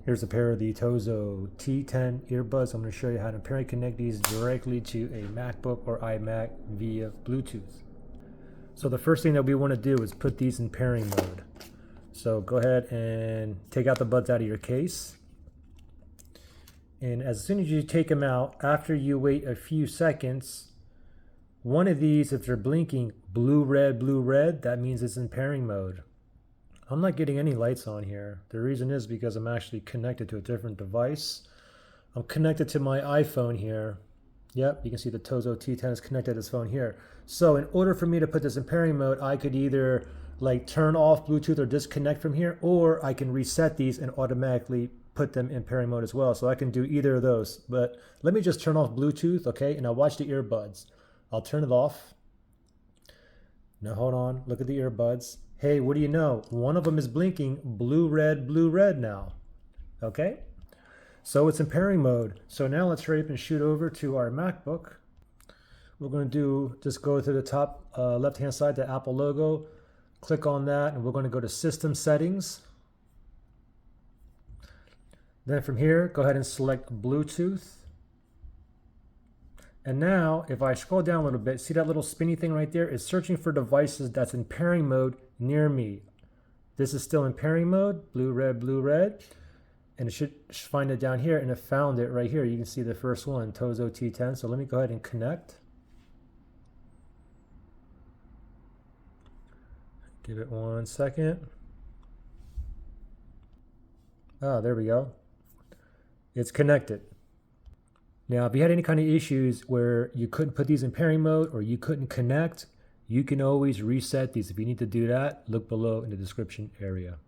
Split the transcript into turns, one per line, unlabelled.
Here's a pair of the TOZO T10 earbuds. I'm going to show you how to pair and connect these directly to a MacBook or iMac via Bluetooth. So the first thing that we want to do is put these in pairing mode. So go ahead and take out the buds out of your case. And as soon as you take them out, after you wait a few seconds, one of these, if they're blinking blue, red, that means it's in pairing mode. I'm not getting any lights on here. The reason is because I'm actually connected to a different device. I'm connected to my iPhone here. Yep, you can see the TOZO T10 is connected to this phone here. So in order for me to put this in pairing mode, I could either like turn off Bluetooth or disconnect from here, or I can reset these and automatically put them in pairing mode as well. So I can do either of those. But let me just turn off Bluetooth, okay? And I'll watch the earbuds. I'll turn it off. Now hold on, look at the earbuds. Hey, what do you know? One of them is blinking blue, red now. Okay? So it's in pairing mode. So now let's hurry up and shoot over to our MacBook. We're going to just go to the top left-hand side, the Apple logo. Click on that, and we're going to go to System Settings. Then from here, go ahead and select Bluetooth. And now, if I scroll down a little bit, see that little spinny thing right there? It's searching for devices that's in pairing mode near me. This is still in pairing mode, blue, red. And it should find it down here, and it found it right here. You can see the first one, TOZO T10. So let me go ahead and connect. Give it 1 second. Ah, there we go. It's connected. Now, if you had any kind of issues where you couldn't put these in pairing mode or you couldn't connect, you can always reset these. If you need to do that, look below in the description area.